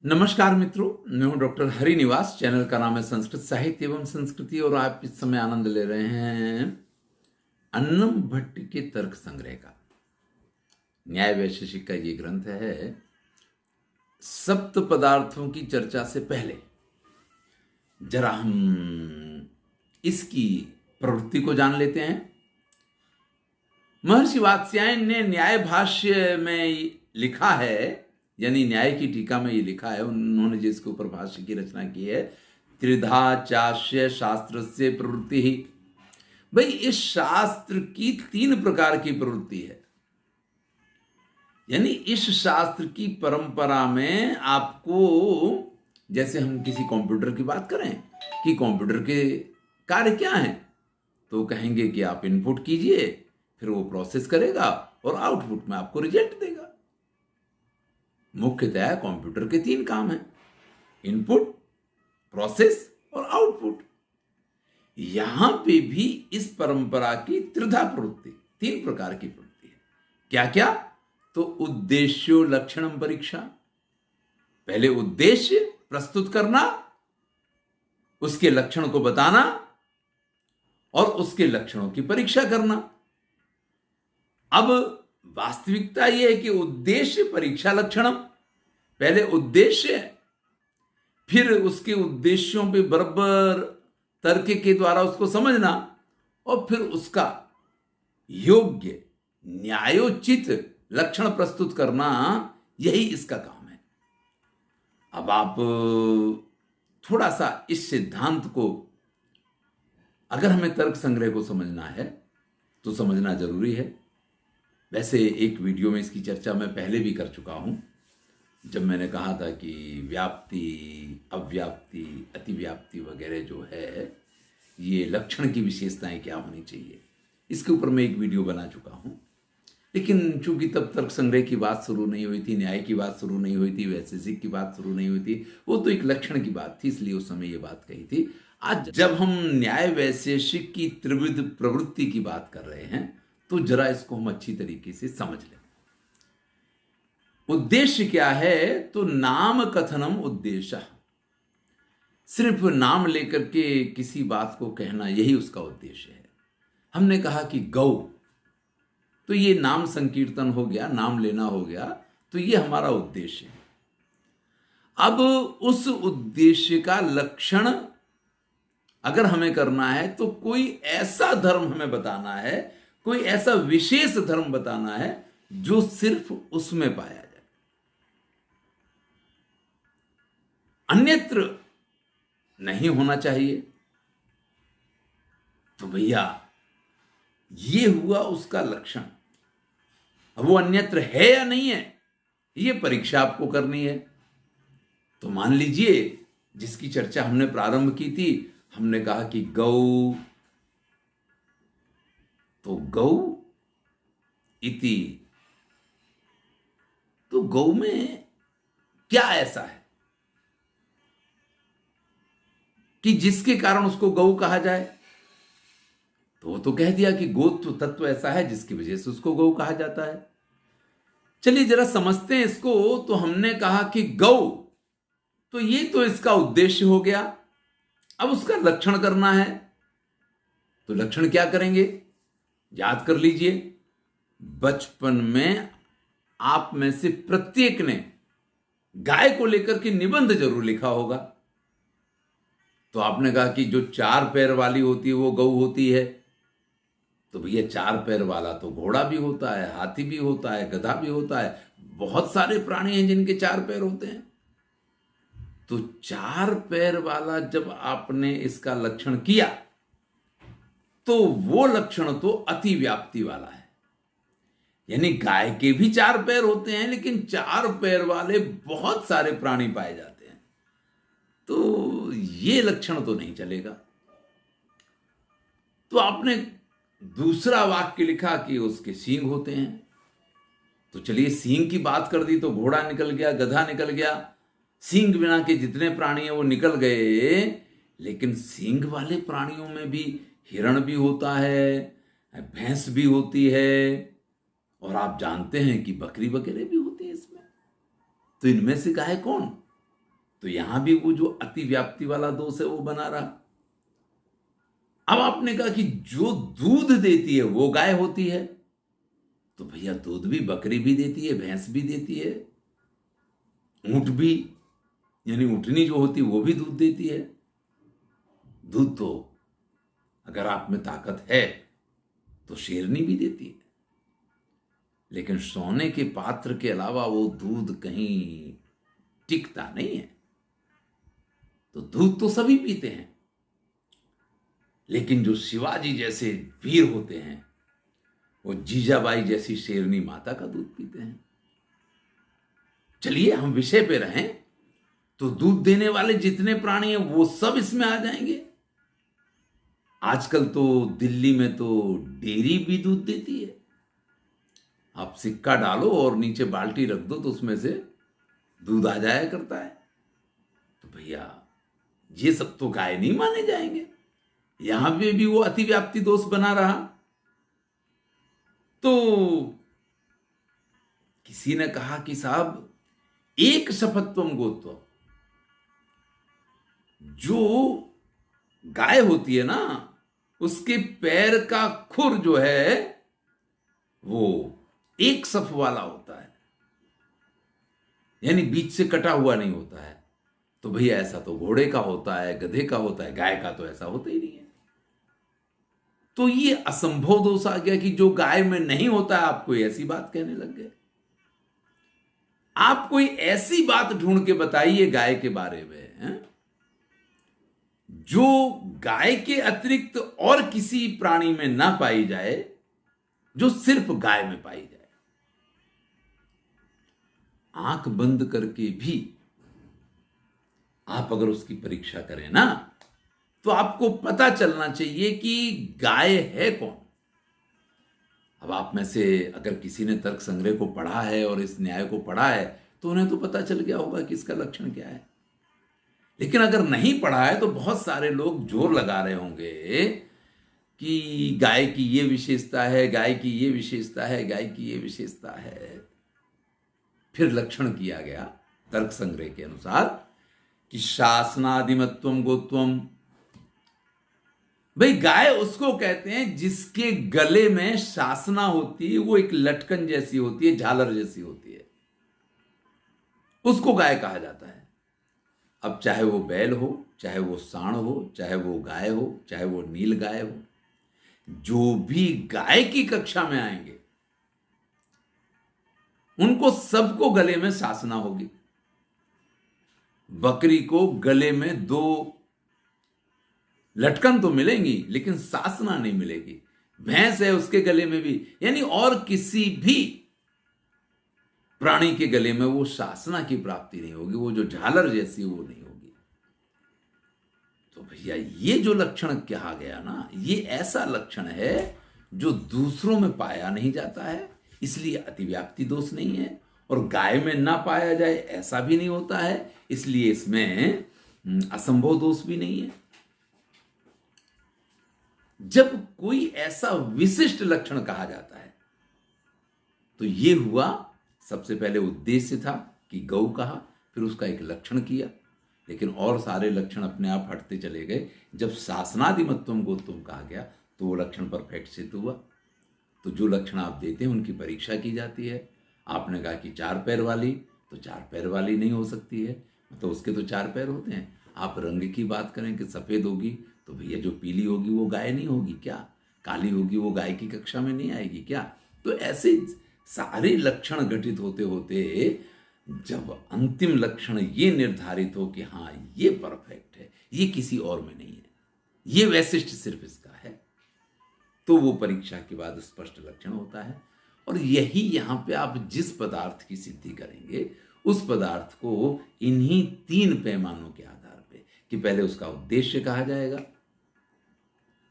नमस्कार मित्रों, मैं हूं डॉक्टर हरिनिवास। चैनल का नाम है संस्कृत साहित्य एवं संस्कृति और आप इस समय आनंद ले रहे हैं अन्नम भट्ट के तर्क संग्रह का। न्याय वैशेषिक का ये ग्रंथ है। सप्त पदार्थों की चर्चा से पहले जरा हम इसकी प्रवृत्ति को जान लेते हैं। महर्षि वात्स्यायन ने न्याय भाष्य में लिखा है, यानी न्याय की टीका में ये लिखा है, उन्होंने जिसके ऊपर भाष्य की रचना की है, त्रिधा चास्य शास्त्र से प्रवृत्ति ही। भाई, इस शास्त्र की तीन प्रकार की प्रवृत्ति है। यानी इस शास्त्र की परंपरा में आपको, जैसे हम किसी कंप्यूटर की बात करें कि कंप्यूटर के कार्य क्या हैं, तो कहेंगे कि आप इनपुट कीजिए, फिर वो प्रोसेस करेगा और आउटपुट में आपको रिजल्ट देगा। मुख्यतः कंप्यूटर के तीन काम हैं: इनपुट, प्रोसेस और आउटपुट। यहां पे भी इस परंपरा की त्रिधा प्रवृत्ति, तीन प्रकार की प्रवृत्ति है। क्या क्या? तो उद्देश्यो लक्षणम परीक्षा। पहले उद्देश्य प्रस्तुत करना, उसके लक्षण को बताना और उसके लक्षणों की परीक्षा करना। अब वास्तविकता यह है कि उद्देश्य परीक्षा लक्षणम, पहले उद्देश्य, फिर उसके उद्देश्यों पे बराबर तर्क के द्वारा उसको समझना और फिर उसका योग्य न्यायोचित लक्षण प्रस्तुत करना, यही इसका काम है। अब आप थोड़ा सा इस सिद्धांत को, अगर हमें तर्क संग्रह को समझना है तो समझना जरूरी है। वैसे एक वीडियो में इसकी चर्चा मैं पहले भी कर चुका हूं, जब मैंने कहा था कि व्याप्ति, अव्याप्ति, अतिव्याप्ति वगैरह जो है, ये लक्षण की विशेषताएं क्या होनी चाहिए, इसके ऊपर मैं एक वीडियो बना चुका हूं। लेकिन चूंकि तब तर्क संग्रह की बात शुरू नहीं हुई थी, न्याय की बात शुरू नहीं हुई थी, वैशेषिक की बात शुरू नहीं हुई थी, वो तो एक लक्षण की बात थी, इसलिए उस समय ये बात कही थी। आज जब हम न्याय वैशेषिक की त्रिविध प्रवृत्ति की बात कर रहे हैं, तो जरा इसको हम अच्छी तरीके से समझ लें। उद्देश्य क्या है? तो नाम कथनम उद्देश्य। सिर्फ नाम लेकर के किसी बात को कहना, यही उसका उद्देश्य है। हमने कहा कि गौ, तो ये नाम संकीर्तन हो गया, नाम लेना हो गया, तो ये हमारा उद्देश्य है। अब उस उद्देश्य का लक्षण अगर हमें करना है तो कोई ऐसा धर्म हमें बताना है, कोई ऐसा विशेष धर्म बताना है जो सिर्फ उसमें पाया जाए, अन्यत्र नहीं होना चाहिए। तो भैया, ये हुआ उसका लक्षण। अब वो अन्यत्र है या नहीं है, ये परीक्षा आपको करनी है। तो मान लीजिए, जिसकी चर्चा हमने प्रारंभ की थी, हमने कहा कि गौ, तो गौ इति, तो गौ में क्या ऐसा है कि जिसके कारण उसको गौ कहा जाए? तो वो तो कह दिया कि गोत्व तत्व ऐसा है जिसकी वजह से उसको गौ कहा जाता है। चलिए जरा समझते हैं इसको। तो हमने कहा कि गौ, तो ये तो इसका उद्देश्य हो गया। अब उसका लक्षण करना है, तो लक्षण क्या करेंगे? याद कर लीजिए, बचपन में आप में से प्रत्येक ने गाय को लेकर के निबंध जरूर लिखा होगा। तो आपने कहा कि जो चार पैर वाली होती है वो गौ होती है। तो भैया, चार पैर वाला तो घोड़ा भी होता है, हाथी भी होता है, गधा भी होता है, बहुत सारे प्राणी हैं जिनके चार पैर होते हैं। तो चार पैर वाला जब आपने इसका लक्षण किया, तो वो लक्षण तो अतिव्याप्ति वाला है। यानी गाय के भी चार पैर होते हैं, लेकिन चार पैर वाले बहुत सारे प्राणी पाए जाते हैं, तो ये लक्षण तो नहीं चलेगा। तो आपने दूसरा वाक्य लिखा कि उसके सींग होते हैं। तो चलिए, सींग की बात कर दी तो घोड़ा निकल गया, गधा निकल गया, सींग बिना के जितने प्राणी हैं वो निकल गए। लेकिन सींग वाले प्राणियों में भी हिरण भी होता है, भैंस भी होती है, और आप जानते हैं कि बकरी वगैरह भी होती है इसमें। तो इनमें से गाय कौन? तो यहां भी वो जो अतिव्याप्ति वाला दोष है वो बना रहा। अब आपने कहा कि जो दूध देती है वो गाय होती है, तो भैया दूध भी बकरी भी देती है, भैंस भी देती है, ऊंट भी, यानी ऊंटनी जो होती है वो भी दूध देती है। दूध तो अगर आप में ताकत है तो शेरनी भी देती है, लेकिन सोने के पात्र के अलावा वो दूध कहीं टिकता नहीं है। तो दूध तो सभी पीते हैं, लेकिन जो शिवाजी जैसे वीर होते हैं वो जीजाबाई जैसी शेरनी माता का दूध पीते हैं। चलिए हम विषय पे रहें, तो दूध देने वाले जितने प्राणी हैं वो सब इसमें आ जाएंगे। आजकल तो दिल्ली में तो डेयरी भी दूध देती है। आप सिक्का डालो और नीचे बाल्टी रख दो तो उसमें से दूध आ जाया करता है। तो भैया ये सब तो गाय नहीं माने जाएंगे। यहां पे भी वो अतिव्याप्ति दोष बना रहा। तो किसी ने कहा कि साहब एक शपथत्वम गोत्वम, जो गाय होती है ना उसके पैर का खुर जो है वो एक सफ वाला होता है, यानी बीच से कटा हुआ नहीं होता है। तो भैया ऐसा तो घोड़े का होता है, गधे का होता है, गाय का तो ऐसा होता ही नहीं है। तो ये असंभव दोष आ गया कि जो गाय में नहीं होता है आप कोई ऐसी बात कहने लग गए। आप कोई ऐसी बात ढूंढ के बताइए गाय के बारे में जो गाय के अतिरिक्त और किसी प्राणी में ना पाई जाए, जो सिर्फ गाय में पाई जाए। आंख बंद करके भी आप अगर उसकी परीक्षा करें ना तो आपको पता चलना चाहिए कि गाय है कौन। अब आप में से अगर किसी ने तर्क संग्रह को पढ़ा है और इस न्याय को पढ़ा है तो उन्हें तो पता चल गया होगा कि इसका लक्षण क्या है। लेकिन अगर नहीं पढ़ा है तो बहुत सारे लोग जोर लगा रहे होंगे कि गाय की ये विशेषता है, गाय की ये विशेषता है, गाय की ये विशेषता है। फिर लक्षण किया गया तर्क संग्रह के अनुसार कि शासनादिमत्वम गोत्वम। भाई गाय उसको कहते हैं जिसके गले में शासना होती है, वो एक लटकन जैसी होती है, झालर जैसी होती है, उसको गाय कहा जाता है। अब चाहे वो बैल हो, चाहे वो सांड हो, चाहे वो गाय हो, चाहे वो नील गाय हो, जो भी गाय की कक्षा में आएंगे उनको सबको गले में शासना होगी। बकरी को गले में 2 लटकन तो मिलेंगी लेकिन शासना नहीं मिलेगी। भैंस है उसके गले में भी, यानी और किसी भी प्राणी के गले में वो शासना की प्राप्ति नहीं होगी, वो जो झालर जैसी वो नहीं होगी। तो भैया ये जो लक्षण कहा गया ना, ये ऐसा लक्षण है जो दूसरों में पाया नहीं जाता है, इसलिए अतिव्याप्ति दोष नहीं है। और गाय में ना पाया जाए ऐसा भी नहीं होता है, इसलिए इसमें असंभव दोष भी नहीं है। जब कोई ऐसा विशिष्ट लक्षण कहा जाता है तो ये हुआ, सबसे पहले उद्देश्य था कि गौ कहा, फिर उसका एक लक्षण किया, लेकिन और सारे लक्षण अपने आप हटते चले गए। जब शासनादिमत्वम गोत्वम कहा गया तो वो लक्षण परफेक्ट सिद्ध हुआ। तो जो लक्षण आप देते हैं उनकी परीक्षा की जाती है। आपने कहा कि 4 पैर वाली, तो 4 पैर वाली नहीं हो सकती है, तो उसके तो 4 पैर होते हैं। आप रंग की बात करें कि सफेद होगी, तो भैया जो पीली होगी वो गाय नहीं होगी क्या? काली होगी वो गाय की कक्षा में नहीं आएगी क्या? तो ऐसे सारे लक्षण घटित होते होते जब अंतिम लक्षण ये निर्धारित हो कि हाँ ये परफेक्ट है, ये किसी और में नहीं है, ये वैशिष्ट सिर्फ इसका है, तो वो परीक्षा के बाद स्पष्ट लक्षण होता है। और यही यहां पे आप जिस पदार्थ की सिद्धि करेंगे उस पदार्थ को इन्हीं 3 पैमानों के आधार पे, कि पहले उसका उद्देश्य कहा जाएगा,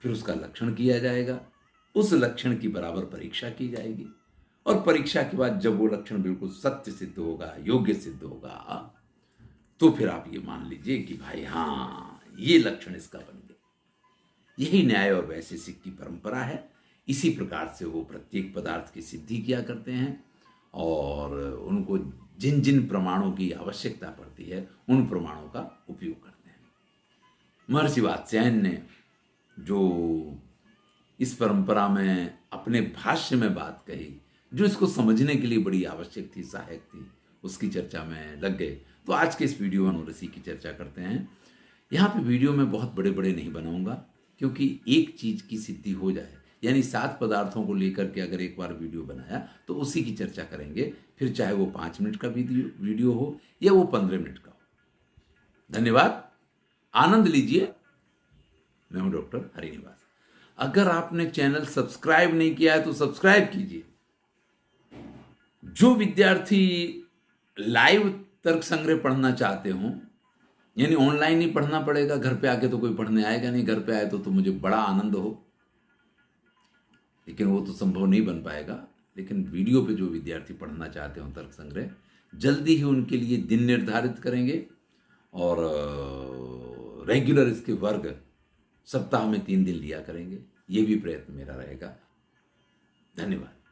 फिर उसका लक्षण किया जाएगा, उस लक्षण की बराबर परीक्षा की जाएगी, और परीक्षा के बाद जब वो लक्षण बिल्कुल सत्य सिद्ध होगा, योग्य सिद्ध होगा, तो फिर आप ये मान लीजिए कि भाई हाँ ये लक्षण इसका बन गया। यही न्याय और वैशेषिक की परंपरा है। इसी प्रकार से वो प्रत्येक पदार्थ की सिद्धि किया करते हैं और उनको जिन जिन प्रमाणों की आवश्यकता पड़ती है उन प्रमाणों का उपयोग करते हैं। महर्षि वात्स्यायन ने जो इस परंपरा में अपने भाष्य में बात कही, जो इसको समझने के लिए बड़ी आवश्यक थी, सहायक थी, उसकी चर्चा में लग गए। तो आज के इस वीडियो में उसी की चर्चा करते हैं। यहाँ पे वीडियो में बहुत बड़े बड़े नहीं बनाऊंगा, क्योंकि एक चीज की सिद्धि हो जाए, यानी 7 पदार्थों को लेकर के अगर एक बार वीडियो बनाया तो उसी की चर्चा करेंगे, फिर चाहे वो 5 मिनट का वीडियो हो या वो 15 मिनट का हो। धन्यवाद, आनंद लीजिए। मैं हूं डॉक्टर हरिनिवास। अगर आपने चैनल सब्सक्राइब नहीं किया है तो सब्सक्राइब कीजिए। जो विद्यार्थी लाइव तर्क संग्रह पढ़ना चाहते हो, यानी ऑनलाइन ही पढ़ना पड़ेगा, घर पे आके तो कोई पढ़ने आएगा नहीं, घर पे आए तो मुझे बड़ा आनंद हो, लेकिन वो तो संभव नहीं बन पाएगा। लेकिन वीडियो पे जो विद्यार्थी पढ़ना चाहते हो तर्क संग्रह, जल्दी ही उनके लिए दिन निर्धारित करेंगे और रेगुलर इसके वर्ग सप्ताह में 3 दिन लिया करेंगे। ये भी प्रयत्न मेरा रहेगा। धन्यवाद।